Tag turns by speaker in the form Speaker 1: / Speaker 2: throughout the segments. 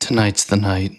Speaker 1: Tonight's the night.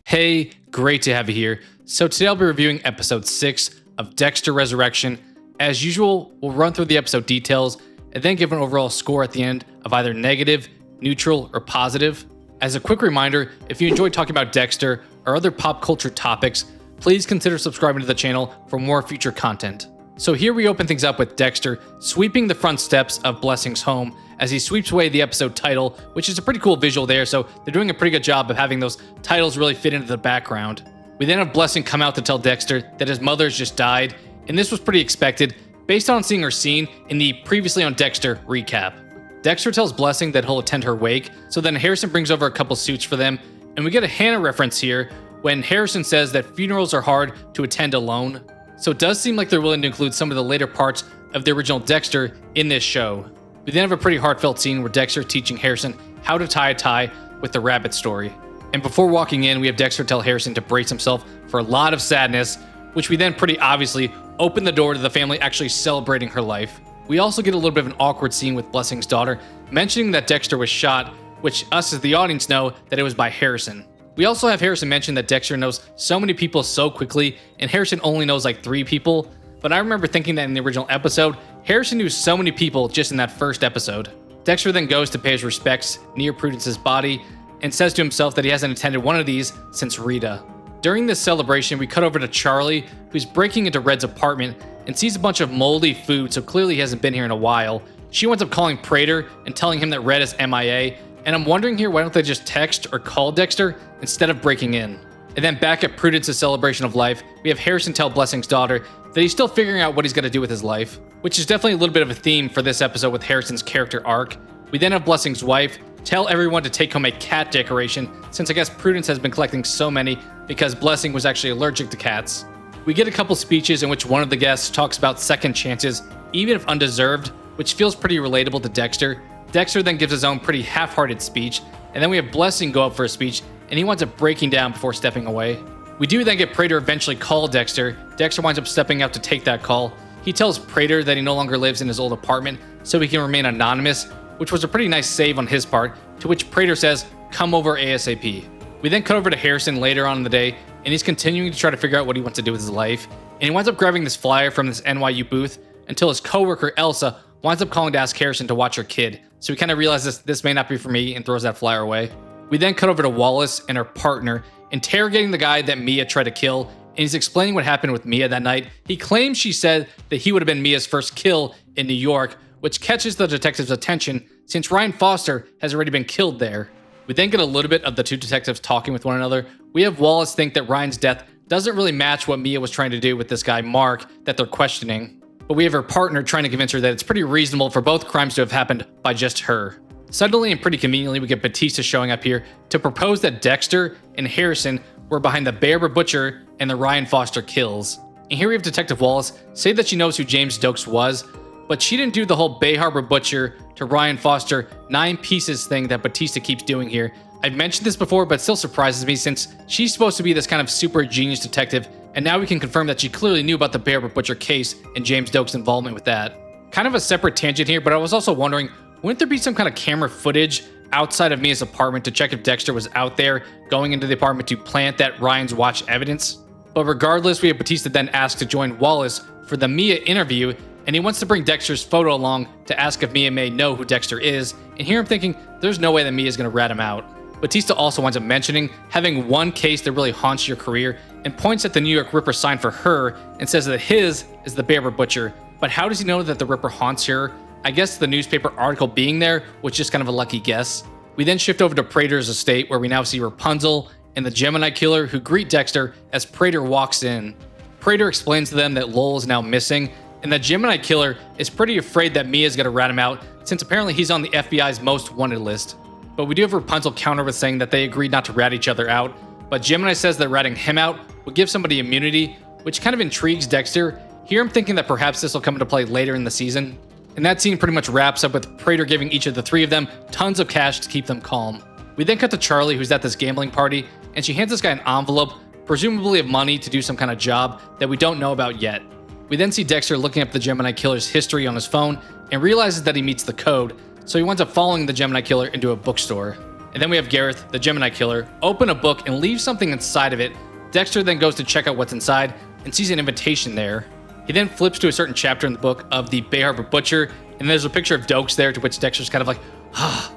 Speaker 1: Hey, great to have you here. So today I'll be reviewing episode 6 of Dexter Resurrection. As usual, we'll run through the episode details and then give an overall score at the end of either negative, neutral, or positive. As a quick reminder, if you enjoy talking about Dexter or other pop culture topics, please consider subscribing to the channel for more future content. So here we open things up with Dexter sweeping the front steps of Blessing's home as he sweeps away the episode title, which is a pretty cool visual there, so they're doing a pretty good job of having those titles really fit into the background. We then have Blessing come out to tell Dexter that his mother has just died, and this was pretty expected based on seeing her scene in the Previously on Dexter recap. Dexter tells Blessing that he'll attend her wake, so then Harrison brings over a couple suits for them, and we get a Hannah reference here when Harrison says that funerals are hard to attend alone. So it does seem like they're willing to include some of the later parts of the original Dexter in this show. We then have a pretty heartfelt scene where Dexter teaching Harrison how to tie a tie with the rabbit story. And before walking in, we have Dexter tell Harrison to brace himself for a lot of sadness, which we then pretty obviously open the door to the family actually celebrating her life. We also get a little bit of an awkward scene with Blessing's daughter, mentioning that Dexter was shot, which us as the audience know that it was by Harrison. We also have Harrison mention that Dexter knows so many people so quickly, and Harrison only knows like 3 people. But I remember thinking that in the original episode, Harrison knew so many people just in that first episode. Dexter then goes to pay his respects near Prudence's body and says to himself that he hasn't attended one of these since Rita. During this celebration, we cut over to Charlie, who's breaking into Red's apartment and sees a bunch of moldy food, so clearly he hasn't been here in a while. She winds up calling Prater and telling him that Red is MIA, and I'm wondering here, why don't they just text or call Dexter instead of breaking in? And then back at Prudence's celebration of life, we have Harrison tell Blessing's daughter that he's still figuring out what he's going to do with his life, which is definitely a little bit of a theme for this episode with Harrison's character arc. We then have Blessing's wife tell everyone to take home a cat decoration, since I guess Prudence has been collecting so many because Blessing was actually allergic to cats. We get a couple speeches in which one of the guests talks about second chances, even if undeserved, which feels pretty relatable to Dexter. Dexter then gives his own pretty half-hearted speech, and then we have Blessing go up for a speech, and he winds up breaking down before stepping away. We do then get Prater eventually call Dexter. Dexter winds up stepping out to take that call. He tells Prater that he no longer lives in his old apartment, so he can remain anonymous, which was a pretty nice save on his part, to which Prater says, "Come over ASAP." We then cut over to Harrison later on in the day, and he's continuing to try to figure out what he wants to do with his life, and he winds up grabbing this flyer from this NYU booth until his coworker Elsa winds up calling to ask Harrison to watch her kid, so he kind of realizes this may not be for me and throws that flyer away. We then cut over to Wallace and her partner interrogating the guy that Mia tried to kill, and he's explaining what happened with Mia that night. He claims she said that he would have been Mia's first kill in New York, which catches the detective's attention since Ryan Foster has already been killed there. We then get a little bit of the two detectives talking with one another. We have Wallace think that Ryan's death doesn't really match what Mia was trying to do with this guy Mark that they're questioning. But we have her partner trying to convince her that it's pretty reasonable for both crimes to have happened by just her. Suddenly and pretty conveniently, we get Batista showing up here to propose that Dexter and Harrison were behind the Bear Butcher and the Ryan Foster kills. And here we have Detective Wallace say that she knows who James Dokes was, but she didn't do the whole Bay Harbor Butcher to Ryan Foster 9 pieces thing that Batista keeps doing here. I've mentioned this before, but it still surprises me since she's supposed to be this kind of super genius detective, and now we can confirm that she clearly knew about the Bear Butcher case and James Dokes' involvement with that. Kind of a separate tangent here, but I was also wondering, wouldn't there be some kind of camera footage outside of Mia's apartment to check if Dexter was out there going into the apartment to plant that Ryan's watch evidence? But regardless, we have Batista then asked to join Wallace for the Mia interview, and he wants to bring Dexter's photo along to ask if Mia may know who Dexter is, and here I'm thinking, there's no way that Mia's gonna rat him out. Batista also winds up mentioning having one case that really haunts your career and points at the New York Ripper sign for her and says that his is the Bear Butcher. But how does he know that the Ripper haunts her? I guess the newspaper article being there was just kind of a lucky guess. We then shift over to Prater's estate where we now see Rapunzel and the Gemini Killer who greet Dexter as Prater walks in. Prater explains to them that Lowell is now missing and that Gemini Killer is pretty afraid that Mia's gonna rat him out since apparently he's on the FBI's most wanted list. But we do have Rapunzel counter with saying that they agreed not to rat each other out, but Gemini says that ratting him out would give somebody immunity, which kind of intrigues Dexter. Here I'm thinking that perhaps this will come into play later in the season. And that scene pretty much wraps up with Prater giving each of the 3 of them tons of cash to keep them calm. We then cut to Charlie, who's at this gambling party, and she hands this guy an envelope, presumably of money to do some kind of job that we don't know about yet. We then see Dexter looking up the Gemini Killer's history on his phone and realizes that he meets the code, so he winds up following the Gemini Killer into a bookstore. And then we have Gareth, the Gemini Killer, open a book and leave something inside of it. Dexter then goes to check out what's inside and sees an invitation there. He then flips to a certain chapter in the book of the Bay Harbor Butcher, and there's a picture of Dokes there, to which Dexter's kind of like, ah.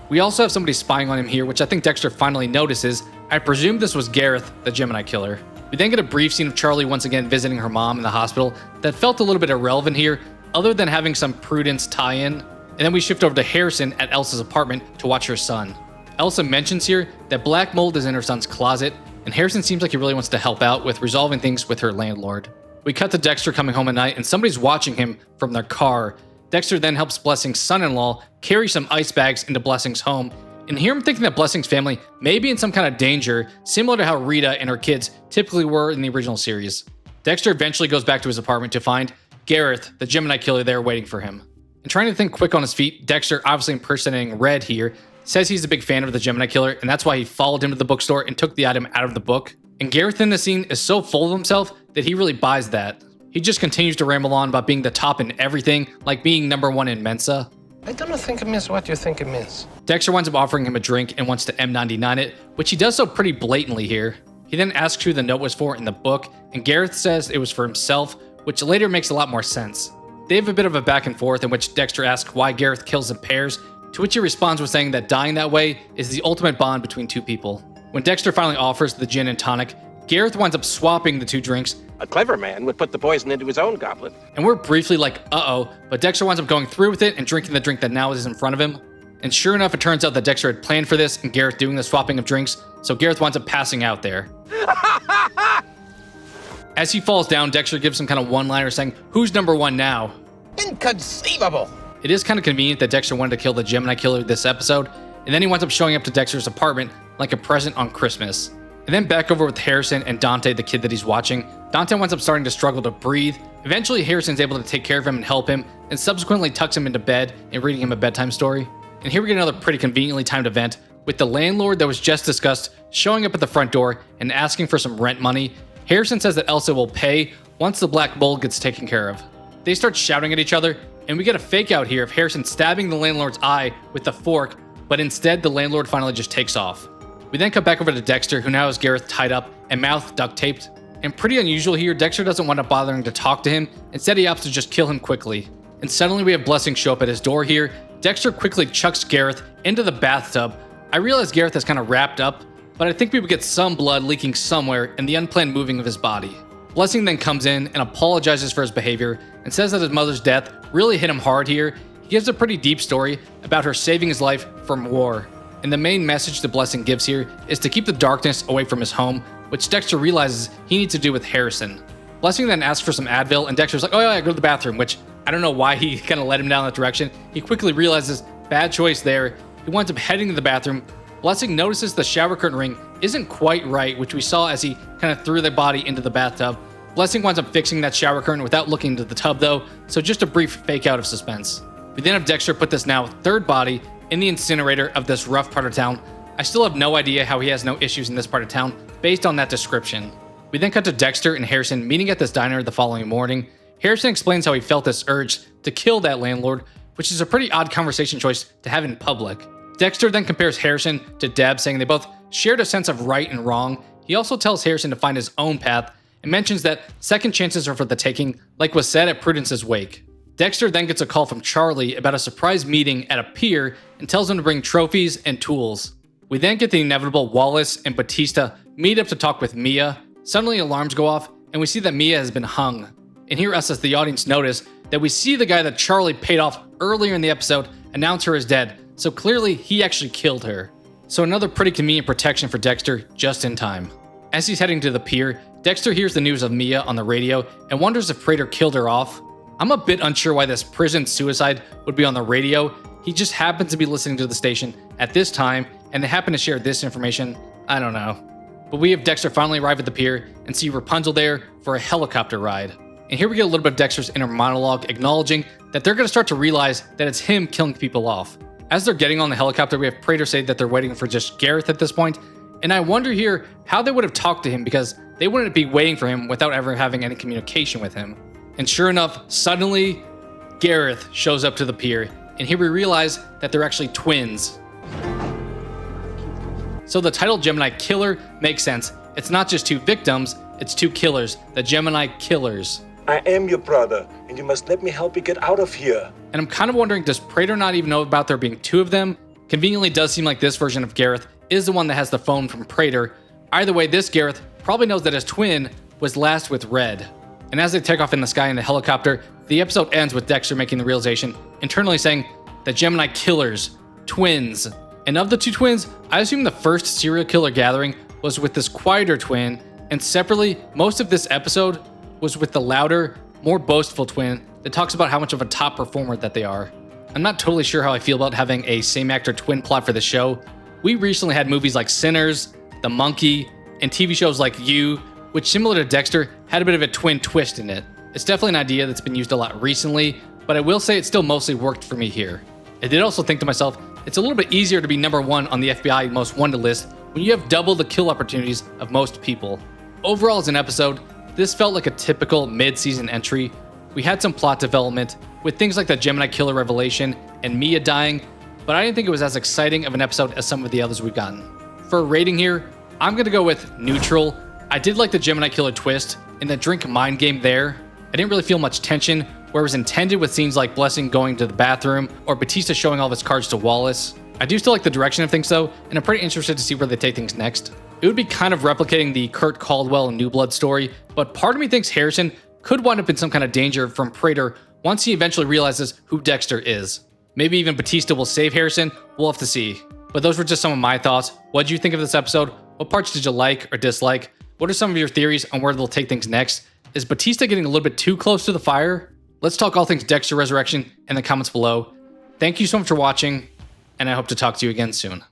Speaker 1: We also have somebody spying on him here, which I think Dexter finally notices. I presume this was Gareth, the Gemini Killer. We then get a brief scene of Charlie once again visiting her mom in the hospital that felt a little bit irrelevant here, other than having some Prudence tie-in. And then we shift over to Harrison at Elsa's apartment to watch her son. Elsa mentions here that black mold is in her son's closet, and Harrison seems like he really wants to help out with resolving things with her landlord. We cut to Dexter coming home at night, and somebody's watching him from their car. Dexter then helps Blessing's son-in-law carry some ice bags into Blessing's home, and here I'm thinking that Blessing's family may be in some kind of danger, similar to how Rita and her kids typically were in the original series. Dexter eventually goes back to his apartment to find Gareth, the Gemini Killer, there waiting for him. And trying to think quick on his feet, Dexter, obviously impersonating Red here, says he's a big fan of the Gemini Killer, and that's why he followed him to the bookstore and took the item out of the book. And Gareth in the scene is so full of himself that he really buys that. He just continues to ramble on about being the top in everything, like being #1 in Mensa.
Speaker 2: I don't think it means what you think it means.
Speaker 1: Dexter winds up offering him a drink and wants to M99 it, which he does so pretty blatantly here. He then asks who the note was for in the book, and Gareth says it was for himself, which later makes a lot more sense. They have a bit of a back and forth in which Dexter asks why Gareth kills in pairs, to which he responds with saying that dying that way is the ultimate bond between two people. When Dexter finally offers the gin and tonic, Gareth winds up swapping the two drinks.
Speaker 2: A clever man would put the poison into his own goblet.
Speaker 1: And we're briefly like, uh-oh, but Dexter winds up going through with it and drinking the drink that now is in front of him. And sure enough, it turns out that Dexter had planned for this and Gareth doing the swapping of drinks, so Gareth winds up passing out there. As he falls down, Dexter gives some kind of one-liner saying, "Who's #1 now?"
Speaker 2: Inconceivable!
Speaker 1: It is kind of convenient that Dexter wanted to kill the Gemini Killer this episode, and then he winds up showing up to Dexter's apartment like a present on Christmas. And then back over with Harrison and Dante, the kid that he's watching. Dante winds up starting to struggle to breathe. Eventually, Harrison's able to take care of him and help him, and subsequently tucks him into bed and reading him a bedtime story. And here we get another pretty conveniently timed event, with the landlord that was just discussed showing up at the front door and asking for some rent money. Harrison says that Elsa will pay once the black mold gets taken care of. They start shouting at each other, and we get a fake out here of Harrison stabbing the landlord's eye with the fork, but instead the landlord finally just takes off. We then cut back over to Dexter, who now has Gareth tied up and mouth duct taped. And pretty unusual here, Dexter doesn't wind up bothering to talk to him. Instead, he opts to just kill him quickly. And suddenly we have Blessing show up at his door here. Dexter quickly chucks Gareth into the bathtub. I realize Gareth is kind of wrapped up, but I think we would get some blood leaking somewhere in the unplanned moving of his body. Blessing then comes in and apologizes for his behavior and says that his mother's death really hit him hard here. He gives a pretty deep story about her saving his life from war. And the main message the Blessing gives here is to keep the darkness away from his home, which Dexter realizes he needs to do with Harrison. Blessing then asks for some Advil, and Dexter's like, "Oh yeah, go to the bathroom," which I don't know why he kind of led him down that direction. He quickly realizes, bad choice there. He winds up heading to the bathroom. Blessing notices the shower curtain ring isn't quite right, which we saw as he kind of threw the body into the bathtub. Blessing winds up fixing that shower curtain without looking into the tub though, so just a brief fake out of suspense. We then have Dexter put this now third body in the incinerator of this rough part of town. I still have no idea how he has no issues in this part of town based on that description. We then cut to Dexter and Harrison meeting at this diner the following morning. Harrison explains how he felt this urge to kill that landlord, which is a pretty odd conversation choice to have in public. Dexter then compares Harrison to Deb, saying they both shared a sense of right and wrong. He also tells Harrison to find his own path and mentions that second chances are for the taking, like was said at Prudence's wake. Dexter then gets a call from Charlie about a surprise meeting at a pier and tells him to bring trophies and tools. We then get the inevitable Wallace and Batista meet up to talk with Mia. Suddenly alarms go off and we see that Mia has been hung. And here us as the audience notice that we see the guy that Charlie paid off earlier in the episode announce her as dead, so clearly he actually killed her. So another pretty convenient protection for Dexter just in time. As he's heading to the pier, Dexter hears the news of Mia on the radio and wonders if Prater killed her off. I'm a bit unsure why this prison suicide would be on the radio. He just happens to be listening to the station at this time, and they happen to share this information. I don't know. But we have Dexter finally arrive at the pier and see Rapunzel there for a helicopter ride. And here we get a little bit of Dexter's inner monologue acknowledging that they're going to start to realize that it's him killing people off. As they're getting on the helicopter, we have Prater say that they're waiting for just Gareth at this point, and I wonder here how they would have talked to him because they wouldn't be waiting for him without ever having any communication with him. And sure enough, suddenly, Gareth shows up to the pier, and here we realize that they're actually twins. So the title Gemini Killer makes sense. It's not just two victims, it's two killers, the Gemini Killers.
Speaker 3: I am your brother, and you must let me help you get out of here.
Speaker 1: And I'm kind of wondering, does Prater not even know about there being two of them? Conveniently does seem like this version of Gareth is the one that has the phone from Prater. Either way, this Gareth probably knows that his twin was last with Red. And as they take off in the sky in the helicopter, the episode ends with Dexter making the realization, internally saying, the Gemini Killers, twins. And of the two twins, I assume the first serial killer gathering was with this quieter twin, and separately, most of this episode was with the louder, more boastful twin that talks about how much of a top performer that they are. I'm not totally sure how I feel about having a same actor twin plot for the show. We recently had movies like Sinners, The Monkey, and TV shows like You, which similar to Dexter, had a bit of a twin twist in it. It's definitely an idea that's been used a lot recently, but I will say it still mostly worked for me here. I did also think to myself, it's a little bit easier to be number one on the FBI most wanted list when you have double the kill opportunities of most people. Overall as an episode, this felt like a typical mid-season entry. We had some plot development with things like the Gemini Killer revelation and Mia dying, but I didn't think it was as exciting of an episode as some of the others we've gotten. For a rating here, I'm gonna go with neutral. I did like the Gemini Killer twist and the drink mind game there. I didn't really feel much tension where it was intended with scenes like Blessing going to the bathroom or Batista showing all of his cards to Wallace. I do still like the direction of things though, and I'm pretty interested to see where they take things next. It would be kind of replicating the Kurt Caldwell and New Blood story, but part of me thinks Harrison could wind up in some kind of danger from Prater once he eventually realizes who Dexter is. Maybe even Batista will save Harrison, we'll have to see. But those were just some of my thoughts. What did you think of this episode? What parts did you like or dislike? What are some of your theories on where they'll take things next? Is Batista getting a little bit too close to the fire? Let's talk all things Dexter Resurrection in the comments below. Thank you so much for watching, and I hope to talk to you again soon.